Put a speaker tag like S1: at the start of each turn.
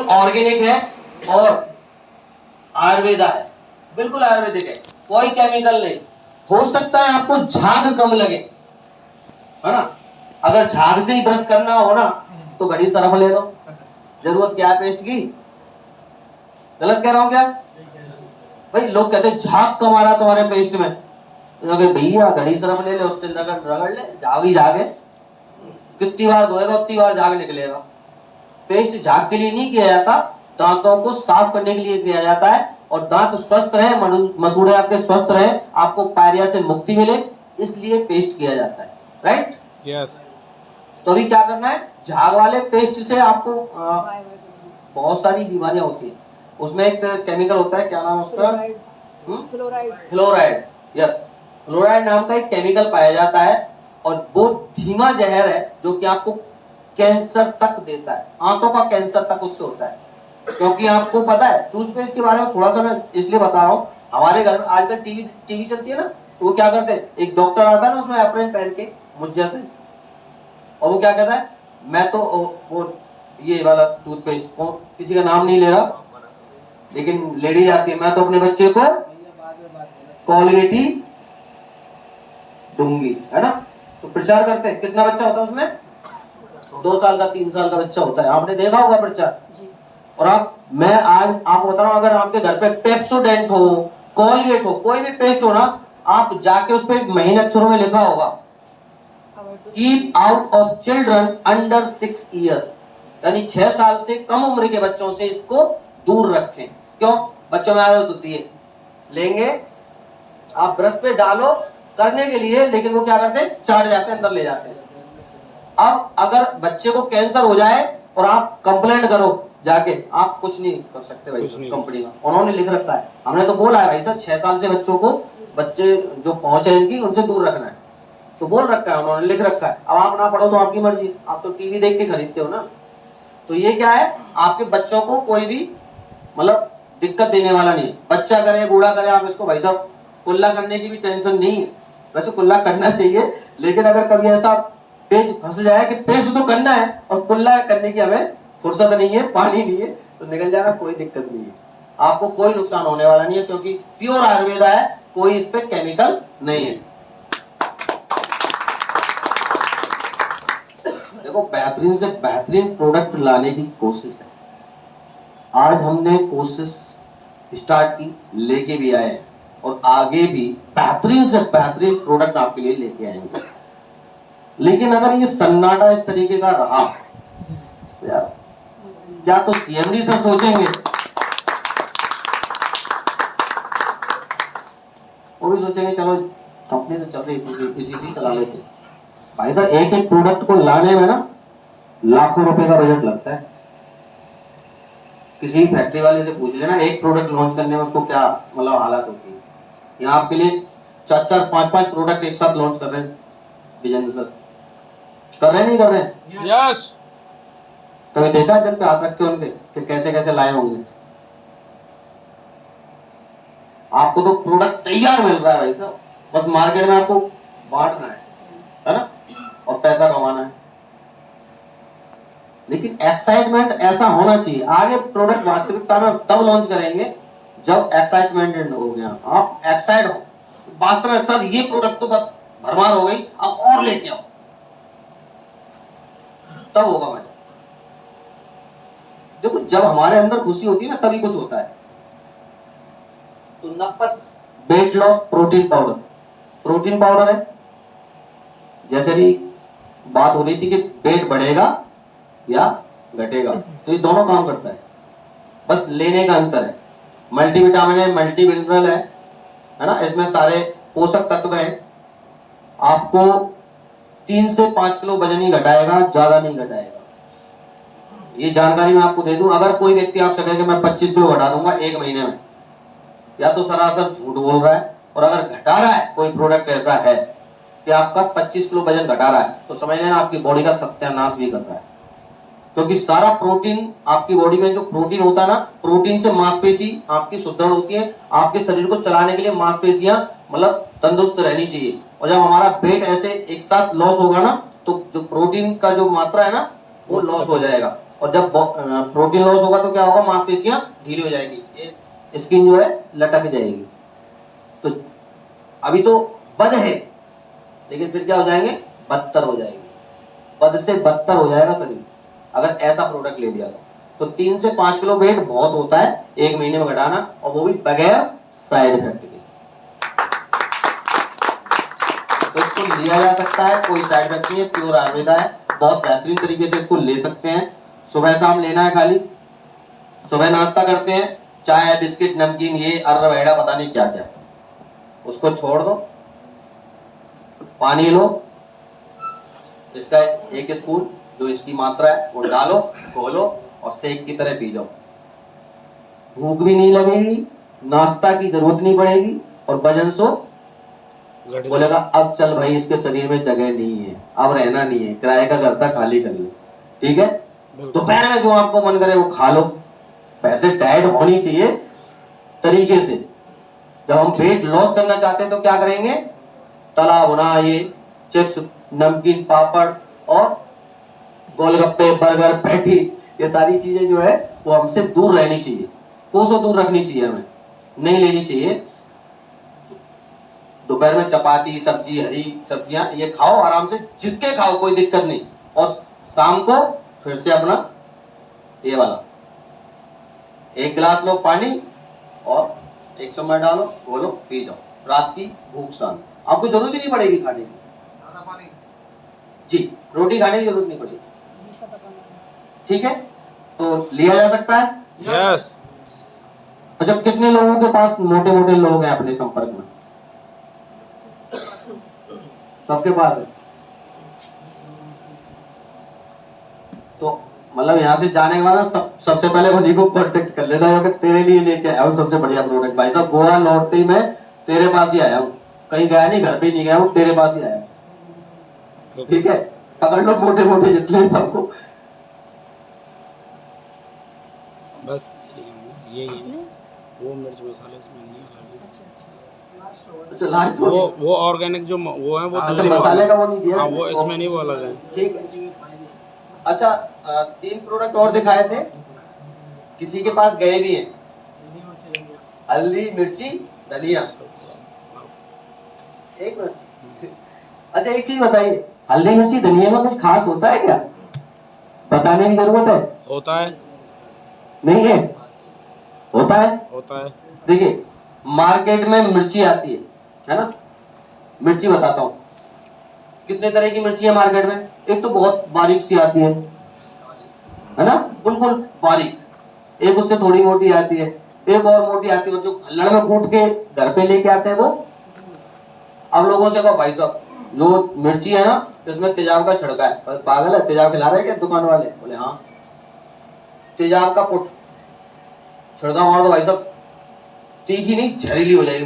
S1: Organic है और आयुर्वेदा है, बिल्कुल आयुर्वेदिक है, कोई केमिकल नहीं। हो सकता है आपको झाग कम लगे, है ना, अगर झाग से ही ब्रश करना हो ना तो घड़ी सरफ ले लो, जरूरत क्या है पेस्ट की? गलत कह रहा हूं क्या भाई? लोग कहते हैं झाग कम आ रहा तुम्हारे पेस्ट में, तो भैया घड़ी सरफ ले ले, उससे रगड़ ले, झाग ही झाग है, कितनी बार धोएगा उतनी बार झाग निकलेगा। पेस्ट झाग के लिए नहीं किया जाता, दांतों को साफ करने के लिए किया जाता है, और दांत स्वस्थ रहे, मसूड़े आपके स्वस्थ रहे, आपको पायरिया से मुक्ति मिले, इसलिए पेस्ट किया जाता है, राइट?
S2: यस।
S1: तो अभी क्या करना है, झाग वाले पेस्ट से आपको बहुत सारी बीमारियां होती है। उसमें एक केमिकल होता है, क्या नाम है उसका? फ्लोराइड। यस, फ्लोराइड नाम का एक केमिकल पाया जाता है, और वो धीमा जहर है जो कि आपको कैंसर तक देता है, आंतों का कैंसर तक उससे होता है। क्योंकि आपको पता है, टूथपेस्ट के बारे में थोड़ा सा मैं इसलिए बता रहा हूँ, हमारे घर में आजकल टीवी चलती है ना, तो वो क्या करते हैं, एक डॉक्टर आता है ना उसमें एप्रन पहन के मुझ जैसे, और वो क्या कहता है, मैं तो वो ये वाला टूथपेस्ट को, किसी का नाम नहीं ले रहा, लेकिन लेडीज आती है, मैं तो अपने बच्चे को कोलगेट ही दूंगी, है ना। तो प्रचार करते हैं, कितना बच्चा होता है उसमें? 2 साल का 3 साल का बच्चा होता है, आपने देखा होगा प्रचार। और मैं आज आपको बता रहा हूं, अगर आपके घर पे पेप्सोडेंट हो, कोलगेट हो, कोई भी पेस्ट हो ना, आप जाके उस पे महीन अक्षरों में लिखा होगा, keep out of children under 6 year, यानी 6 साल से कम उम्र के बच्चों से इसको दूर रखें। क्यों? बच्चों में आदत होती है, लेंगे आप ब्रश पे डालो करने के लिए, लेकिन वो क्या करते हैं, चाट जाते हैं, अंदर ले जाते हैं। अब अगर बच्चे को कैंसर हो जाए और आप कंप्लेंट करो जाके, आप कुछ नहीं कर सकते भाई, कंपनी का उन्होंने लिख रखा है, हमने तो बोला है भाई सर 6 साल से बच्चों को, बच्चे जो पहुंचे इनकी, उनसे दूर रखना है, तो बोल रखा है उन्होंने, लिख रखा है। अब आप ना पढ़ो तो आपकी मर्जी, आप तो टीवी देख के खरीदते हो ना। तो ये क्या है, आपके बच्चों को कोई भी मतलब दिक्कत देने वाला नहीं है, बच्चा करे बूढ़ा करे, आप इसको भाई साहब कुल्ला करने की भी टेंशन नहीं है। वैसे कुल्ला करना चाहिए, लेकिन अगर कभी ऐसा पेज फंस जाए कि पेस्ट तो करना है और कुल्ला करने की हमें फुर्सत नहीं है, पानी नहीं है, तो निकल जाना, कोई दिक्कत नहीं है, आपको कोई नुकसान होने वाला नहीं है, क्योंकि प्योर आयुर्वेदा है, कोई इस पे केमिकल नहीं है। देखो, बेहतरीन से बेहतरीन प्रोडक्ट लाने की कोशिश है, आज हमने कोशिश स्टार्ट की, लेके भी आए हैं, और आगे भी बेहतरीन से बेहतरीन प्रोडक्ट आपके लिए लेके आएंगे। लेकिन अगर ये सन्नाटा इस तरीके का रहा, यार क्या तो सीएमडी सर सोचेंगे, वो भी सोचेंगे चलो कंपनी तो चल रही है, इसी से चला लेते। भाई साहब, एक एक प्रोडक्ट को लाने में ना लाखों रुपए का बजट लगता है। किसी फैक्ट्री वाले से पूछ लेना, एक प्रोडक्ट लॉन्च करने में उसको क्या मतलब हालत होती है। यहाँ आपके लिए 4-4, 5-5 प्रोडक्ट एक साथ लॉन्च कर रहे हैं विजेंद्र सर, कर रहे नहीं कर रहे?
S2: यस।
S1: कभी देखा है दिल पे हाथ रख के उनके कि कैसे कैसे लाए होंगे? आपको तो प्रोडक्ट तैयार मिल रहा है भाई साहब, बस मार्केट में आपको बांटना है ना, और पैसा कमाना है। लेकिन एक्साइटमेंट ऐसा होना चाहिए, आगे प्रोडक्ट वास्तविकता में तब लॉन्च करेंगे जब एक्साइटमेंट हो गया, आप एक्साइट हो वास्तव में, सर ये प्रोडक्ट तो बस भरमार हो गई, अब और लेके आओ, तब होगा मजा। देखो, जब हमारे अंदर खुशी होती है ना, तभी कुछ होता है। तो Napat weight loss protein powder है, जैसे भी बात हो रही थी कि पेट बढ़ेगा या घटेगा, तो ये दोनों काम करता है, बस लेने का अंतर है। मल्टीविटामिन है, मल्टी मिनरल है ना, इसमें सारे पोषक तत्व है, आपको 3 से 5 किलो वजन ही घटाएगा, ज्यादा नहीं घटाएगा। ये जानकारी मैं आपको दे दूं, अगर कोई व्यक्ति आपसे कहे कि मैं 25 किलो घटा दूंगा 1 महीने में, या तो सरासर झूठ बोल रहा है, और अगर घटा रहा है, कोई प्रोडक्ट ऐसा है कि आपका 25 किलो वजन घटा रहा है, तो समझ लेना आपकी बॉडी का सत्यानाश भी कर रहा है। क्योंकि सारा प्रोटीन आपकी बॉडी में जो प्रोटीन होता है ना, प्रोटीन से मांसपेशी आपकी सुदृढ़ होती है, आपके शरीर को चलाने के लिए मांसपेशियां मतलब तंदुरुस्त रहनी चाहिए। और जब हमारा वेट ऐसे एक साथ लॉस होगा ना, तो जो प्रोटीन का जो मात्रा है ना, वो लॉस हो जाएगा, और जब प्रोटीन लॉस होगा तो क्या होगा, मांसपेशियां ढीली हो जाएगी, स्किन जो है लटक जाएगी। तो अभी तो बद है, लेकिन फिर क्या हो जाएंगे, बदतर हो जाएगी, बद से बदतर हो जाएगा शरीर अगर ऐसा प्रोडक्ट ले लिया तो 3 से 5 किलो वेट बहुत होता है 1 महीने में घटाना, और वो भी बगैर साइड इफेक्ट के। तो इसको लिया जा सकता है, कोई साइड इफेक्ट नहीं है, प्योर आयुर्वेदा है, बहुत बेहतरीन तरीके से इसको ले सकते हैं। सुबह शाम लेना है खाली। सुबह नाश्ता करते हैं, चाय बिस्किट नमकीन ये अर्र वैड़ा पता नहीं क्या क्या, उसको छोड़ दो, पानी लो, इसका 1 स्पून जो इसकी मात्रा है वो डालो, घोलो और शेक की तरह पी जाओ। भूख भी नहीं लगेगी, नाश्ता की जरूरत नहीं पड़ेगी, और वजन सो बोलेगा अब चल भाई इसके शरीर में जगह नहीं है, अब रहना नहीं है, किराए का घर था खाली कर लो। ठीक है, दोपहर में जो आपको मन करे वो खा लो। पैसे डाइट होनी चाहिए तरीके से। जब हम वेट लॉस करना चाहते हैं तो क्या करेंगे, तला भुना ये चिप्स नमकीन पापड़ और गोलगप्पे बर्गर पैटी ये सारी चीजें जो है वो हमसे दूर रहनी चाहिए, कोसों दूर रखनी चाहिए, हमें नहीं लेनी चाहिए। दोपहर में चपाती सब्जी हरी सब्जियां ये खाओ, आराम से जितने खाओ कोई दिक्कत नहीं, और शाम को फिर से अपना ये वाला 1 गिलास लो पानी और 1 चम्मच डालो, बोलो पी जाओ, रात की भूख शांत, आपको जरूरत ही नहीं पड़ेगी खाने की जी, रोटी खाने की जरूरत नहीं पड़ेगी। ठीक है, तो लिया जा सकता है।
S2: यस।
S1: अच्छा, कितने लोगों के पास मोटे मोटे लोग हैं अपने संपर्क में? सबके पास है। तो मतलब यहाँ से जाने के बाद सबसे पहले उन्हीं को कांटेक्ट कर लेना है कि तेरे लिए लेके आया हूँ सबसे बढ़िया प्रोडक्ट। भाई साहब गोवा लौटते ही मैं तेरे पास ही आया हूँ, कहीं गया नहीं, घर पे नहीं गया हूँ, तेरे पास ही आया हूँ। ठीक है, पकड़ लो मोटे मोटे जितने सबको।
S2: बस ये वो मिर्च मसाले इसमें नहीं है।
S1: अच्छा लास्ट
S2: वो ऑर्गेनिक जो वो है वो
S1: अच्छा मसाले का वो नहीं दिया।
S2: हाँ, वो इसमें नहीं, वो अलग है।
S1: ठीक है। अच्छा 3 प्रोडक्ट और दिखाए थे, किसी के पास गए भी हैं, हल्दी मिर्ची धनिया। एक मिनट, अच्छा एक चीज बताइए, हल्दी मिर्ची धनिया में कुछ खास होता है क्या, बताने की जरूरत है?
S2: होता है
S1: नहीं है, होता है।
S2: होता है।
S1: देखिए मार्केट में मिर्ची आती है ना, मिर्ची बताता हूँ कितने तरह की मिर्ची है मार्केट में। एक तो बहुत बारीक सी आती है ना, बिल्कुल बारीक, एक उससे थोड़ी मोटी आती है, एक और मोटी आती है, और जो खल्लड़ में कूट के घर पे लेके आते हैं वो। अब लोगों से कहो भाई साहब जो मिर्ची है ना इसमें तेजाब का छिड़का है, पागल है, तेजाब खिला रहे हैं क्या दुकान वाले? बोले हाँ, तेजाब का पुट छिड़का मार दो भाई साहब, तीखी नहीं जहरीली हो जाएगी।